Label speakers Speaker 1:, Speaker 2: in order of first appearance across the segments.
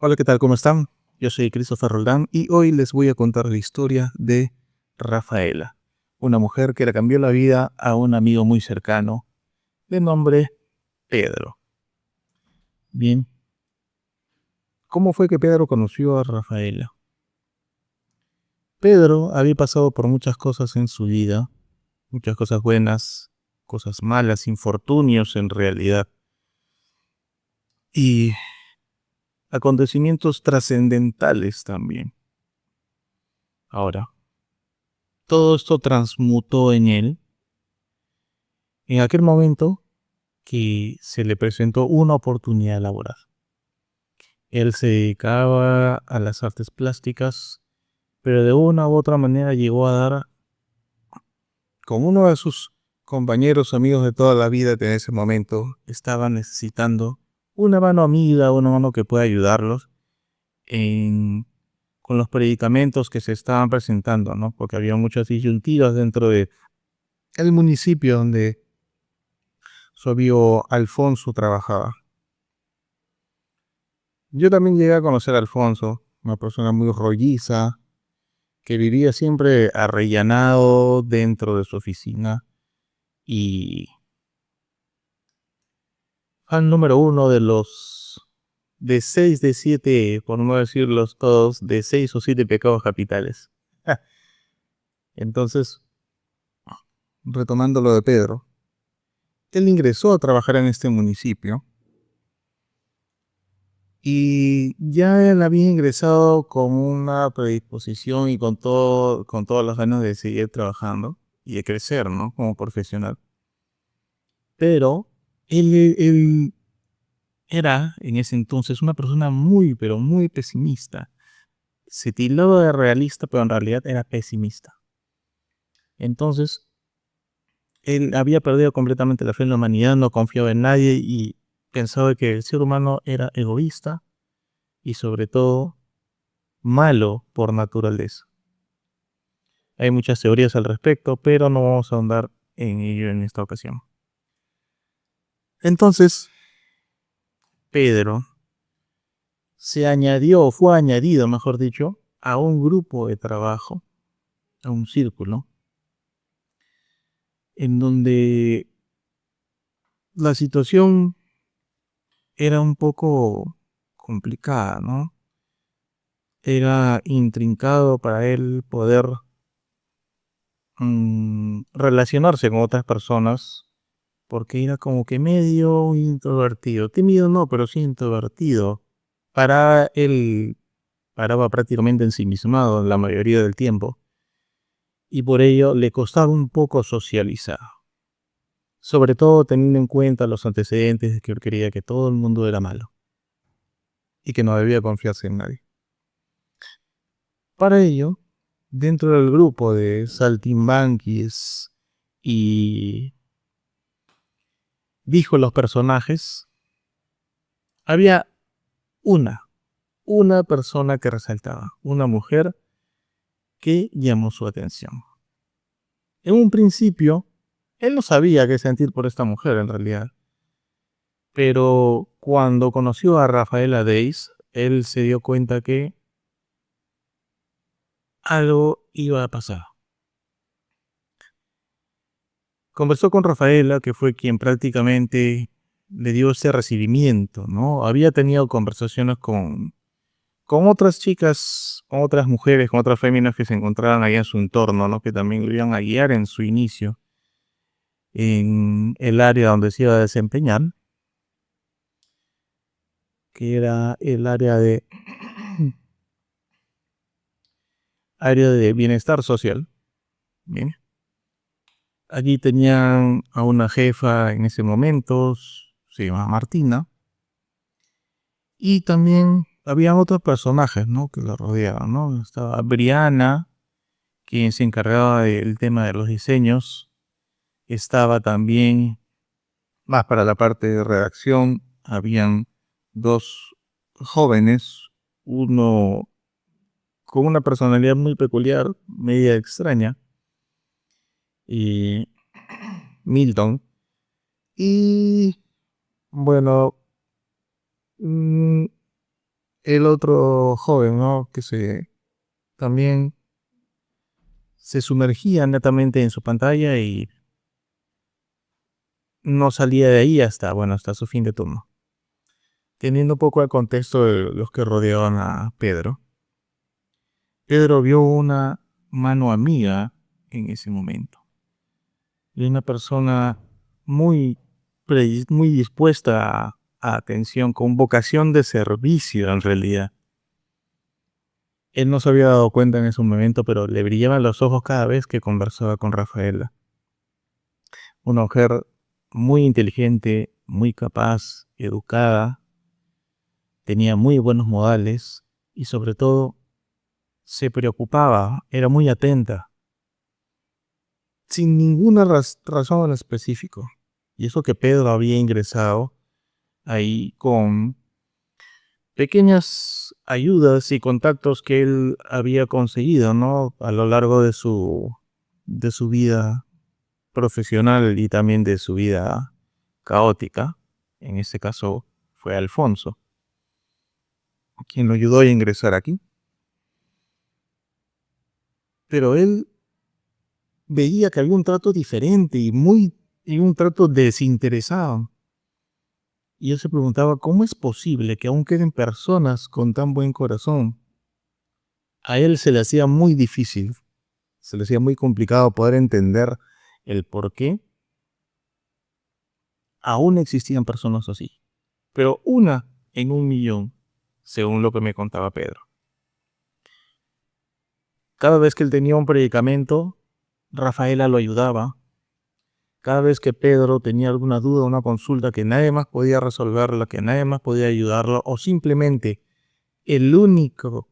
Speaker 1: Hola, ¿qué tal? ¿Cómo están? Yo soy Christopher Roldán y hoy les voy a contar la historia de Rafaela, una mujer que le cambió la vida a un amigo muy cercano de nombre Pedro. Bien, ¿cómo fue que Pedro conoció a Rafaela? Pedro había pasado por muchas cosas en su vida, muchas cosas buenas, cosas malas, infortunios en realidad, y acontecimientos trascendentales también. Ahora, todo esto transmutó en él en aquel momento que se le presentó una oportunidad laboral. Él se dedicaba a las artes plásticas, pero de una u otra manera llegó a dar con uno de sus compañeros, amigos de toda la vida que en ese momento estaban necesitando una mano amiga, una mano que pueda ayudarlos en, con los predicamentos que se estaban presentando, ¿no? Porque había muchas disyuntivas dentro de el municipio donde su amigo Alfonso trabajaba. Yo también llegué a conocer a Alfonso, una persona muy rolliza, que vivía siempre arrellanado dentro de su oficina y fan número uno de los de 6 de 7, por no decirlos todos, de 6 o 7 pecados capitales. Entonces, retomando lo de Pedro, él ingresó a trabajar en este municipio y ya él había ingresado con una predisposición y con todas las ganas de seguir trabajando y de crecer, ¿no? Como profesional. Pero él era en ese entonces una persona muy, pero muy pesimista. Se tildaba de realista, pero en realidad era pesimista. Entonces, él había perdido completamente la fe en la humanidad, no confiaba en nadie y pensaba que el ser humano era egoísta y sobre todo malo por naturaleza. Hay muchas teorías al respecto, pero no vamos a ahondar en ello en esta ocasión. Entonces, Pedro fue añadido, mejor dicho, a un grupo de trabajo, a un círculo, en donde la situación era un poco complicada, ¿no? Era intrincado para él poder relacionarse con otras personas, porque era como que medio introvertido. Tímido no, pero sí introvertido. Para él paraba prácticamente ensimismado la mayoría del tiempo, y por ello le costaba un poco socializar. Sobre todo teniendo en cuenta los antecedentes de que él creía que todo el mundo era malo y que no debía confiarse en nadie. Para ello, dentro del grupo de saltimbanquis y dijo los personajes, había una, una persona que resaltaba, una mujer que llamó su atención. En un principio, él no sabía qué sentir por esta mujer en realidad, pero cuando conoció a Rafaela Deis, él se dio cuenta que algo iba a pasar. Conversó con Rafaela, que fue quien prácticamente le dio ese recibimiento, ¿no? Había tenido conversaciones con otras chicas, con otras mujeres, con otras féminas que se encontraban ahí en su entorno, ¿no? Que también lo iban a guiar en su inicio, en el área donde se iba a desempeñar, que era el área de bienestar social. Bien. Allí tenían a una jefa en ese momento, se llama Martina, y también había otros personajes, ¿no? Que la rodeaban, ¿no? Estaba Briana, quien se encargaba del tema de los diseños. Estaba también, más para la parte de redacción, habían dos jóvenes, uno con una personalidad muy peculiar, media extraña, y Milton. Y bueno, mm, el otro joven, ¿no? También se sumergía netamente en su pantalla y no salía de ahí hasta su fin de turno. Teniendo un poco el contexto de los que rodeaban a Pedro, Pedro vio una mano amiga en ese momento. Y una persona muy, muy dispuesta a atención, con vocación de servicio en realidad. Él no se había dado cuenta en ese momento, pero le brillaban los ojos cada vez que conversaba con Rafaela. Una mujer muy inteligente, muy capaz, educada, tenía muy buenos modales y sobre todo se preocupaba, era muy atenta, sin ninguna razón en específico. Y eso que Pedro había ingresado ahí con pequeñas ayudas y contactos que él había conseguido, ¿no? A lo largo de su vida profesional y también de su vida caótica. En este caso fue Alfonso, quien lo ayudó a ingresar aquí. Pero él veía que había un trato diferente y un trato desinteresado. Y él se preguntaba, ¿cómo es posible que aún queden personas con tan buen corazón? A él se le hacía muy difícil, se le hacía muy complicado poder entender el por qué aún existían personas así. Pero una en un millón, según lo que me contaba Pedro. Cada vez que él tenía un predicamento, Rafaela lo ayudaba. Cada vez que Pedro tenía alguna duda, una consulta que nadie más podía resolverla, que nadie más podía ayudarlo, o simplemente el único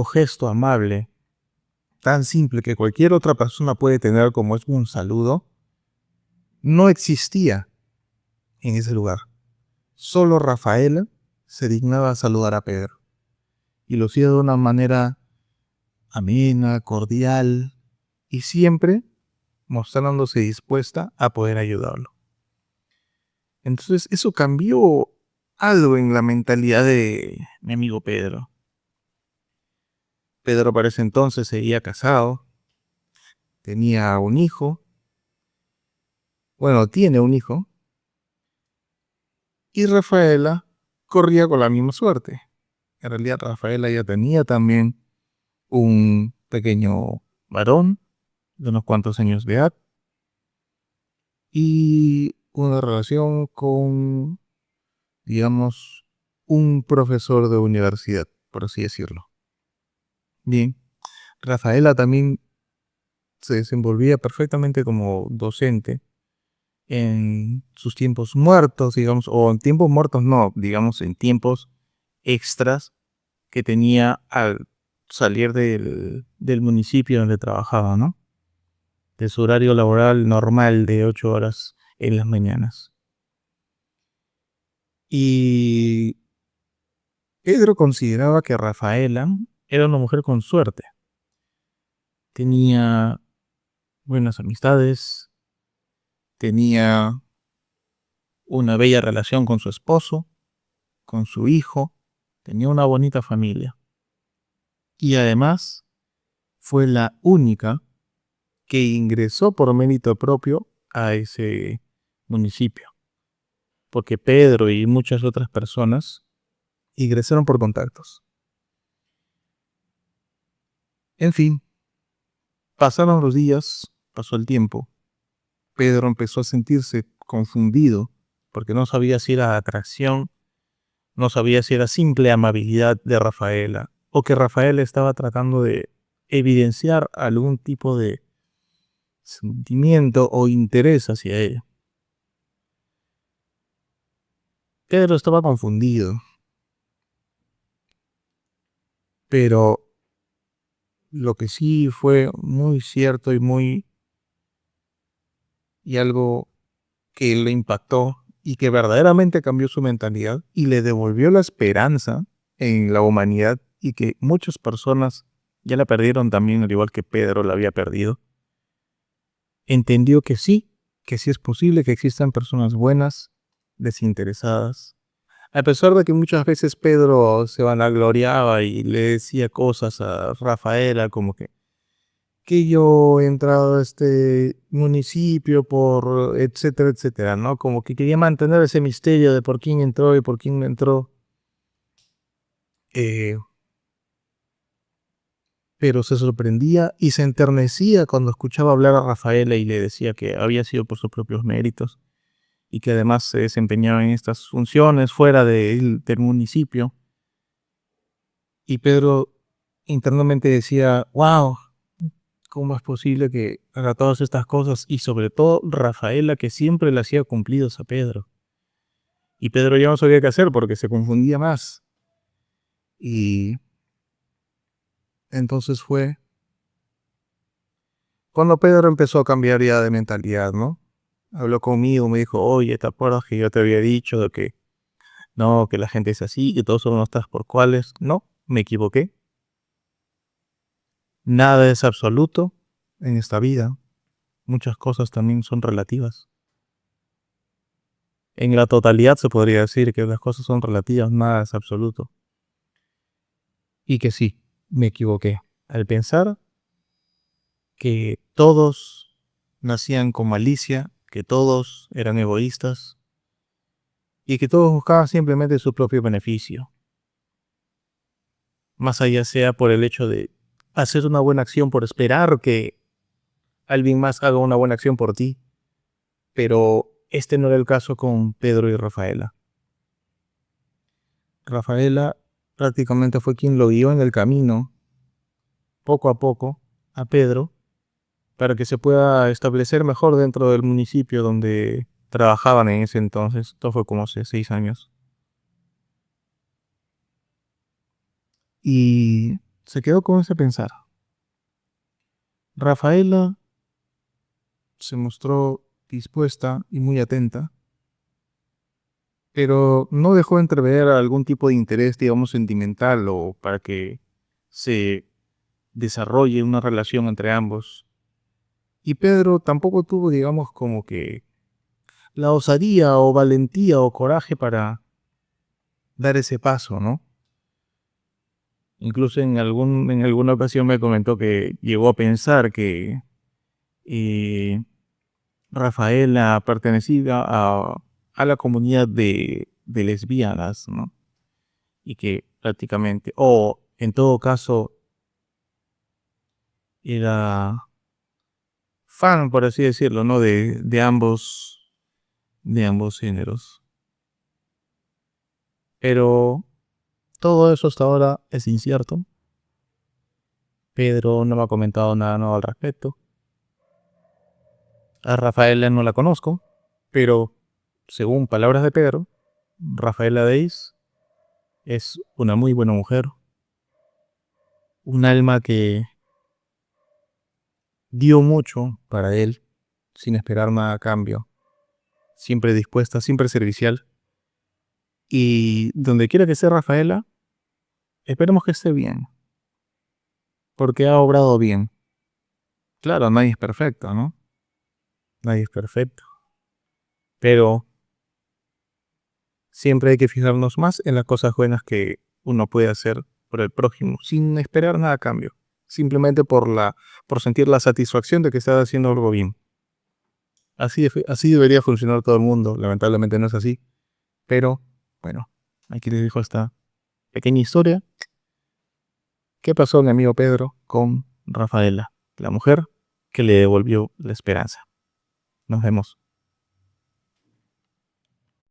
Speaker 1: gesto amable, tan simple que cualquier otra persona puede tener como es un saludo, no existía en ese lugar. Solo Rafaela se dignaba a saludar a Pedro y lo hacía de una manera amena, cordial y siempre mostrándose dispuesta a poder ayudarlo. Entonces eso cambió algo en la mentalidad de mi amigo Pedro. Pedro para ese entonces seguía casado, tenía un hijo, bueno, tiene un hijo, y Rafaela corría con la misma suerte. En realidad Rafaela ya tenía también un pequeño varón de unos cuantos años de edad y una relación con, digamos, un profesor de universidad, por así decirlo. Bien, Rafaela también se desenvolvía perfectamente como docente en sus tiempos muertos, digamos, o en tiempos muertos no, digamos, en tiempos extras que tenía al salir del municipio donde trabajaba, ¿no? De su horario laboral normal de 8 horas en las mañanas. Y Pedro consideraba que Rafaela era una mujer con suerte. Tenía buenas amistades, tenía una bella relación con su esposo, con su hijo, tenía una bonita familia. Y además fue la única que ingresó por mérito propio a ese municipio. Porque Pedro y muchas otras personas ingresaron por contactos. En fin, pasaron los días, pasó el tiempo. Pedro empezó a sentirse confundido porque no sabía si era atracción, no sabía si era simple amabilidad de Rafaela o que Rafaela estaba tratando de evidenciar algún tipo de sentimiento o interés hacia ella. Pedro estaba confundido, pero lo que sí fue muy cierto y algo que le impactó y que verdaderamente cambió su mentalidad y le devolvió la esperanza en la humanidad y que muchas personas ya la perdieron también, al igual que Pedro la había perdido. Entendió que sí es posible que existan personas buenas, desinteresadas, A pesar de que muchas veces Pedro se vanagloriaba y le decía cosas a Rafaela como que yo he entrado a este municipio por etcétera, etcétera, ¿no? Como que quería mantener ese misterio de por quién entró y por quién no entró. eh, pero se sorprendía y se enternecía cuando escuchaba hablar a Rafaela y le decía que había sido por sus propios méritos y que además se desempeñaba en estas funciones fuera del municipio. Y Pedro internamente decía, wow, ¿cómo es posible que haga todas estas cosas? Y sobre todo Rafaela, que siempre le hacía cumplidos a Pedro. Y Pedro ya no sabía qué hacer porque se confundía más. Y entonces fue cuando Pedro empezó a cambiar ya de mentalidad, ¿no? Habló conmigo, me dijo, oye, ¿te acuerdas que yo te había dicho de que no, que la gente es así, que todos son unos tras por cuales? No, me equivoqué. Nada es absoluto en esta vida. Muchas cosas también son relativas. En la totalidad se podría decir que las cosas son relativas, nada es absoluto. Y que sí, me equivoqué al pensar que todos nacían con malicia, que todos eran egoístas y que todos buscaban simplemente su propio beneficio. Más allá sea por el hecho de hacer una buena acción, por esperar que alguien más haga una buena acción por ti. Pero este no era el caso con Pedro y Rafaela. Rafaela prácticamente fue quien lo guió en el camino, poco a poco, a Pedro, para que se pueda establecer mejor dentro del municipio donde trabajaban en ese entonces. Esto fue como hace 6 años. Y se quedó con ese pensar. Rafaela se mostró dispuesta y muy atenta, pero no dejó entrever algún tipo de interés, digamos, sentimental o para que se desarrolle una relación entre ambos. Y Pedro tampoco tuvo, digamos, como que la osadía o valentía o coraje para dar ese paso, ¿no? Incluso en alguna ocasión me comentó que llegó a pensar que eh, Rafaela pertenecía a la comunidad de lesbianas, ¿no? Y que prácticamente, o en todo caso, era fan, por así decirlo, ¿no? De ambos géneros. Pero todo eso hasta ahora es incierto. Pedro no me ha comentado nada nuevo al respecto. A Rafaela no la conozco, pero según palabras de Pedro, Rafaela Deis es una muy buena mujer, un alma que dio mucho para él sin esperar nada a cambio, siempre dispuesta, siempre servicial. Y donde quiera que esté Rafaela, esperemos que esté bien, porque ha obrado bien. Claro, nadie es perfecto, ¿no? Nadie es perfecto, pero siempre hay que fijarnos más en las cosas buenas que uno puede hacer por el prójimo, sin esperar nada a cambio, simplemente por sentir la satisfacción de que está haciendo algo bien. Así debería funcionar todo el mundo, lamentablemente no es así, pero bueno, aquí les dejo esta pequeña historia. ¿Qué pasó mi amigo Pedro con Rafaela, la mujer que le devolvió la esperanza? Nos vemos.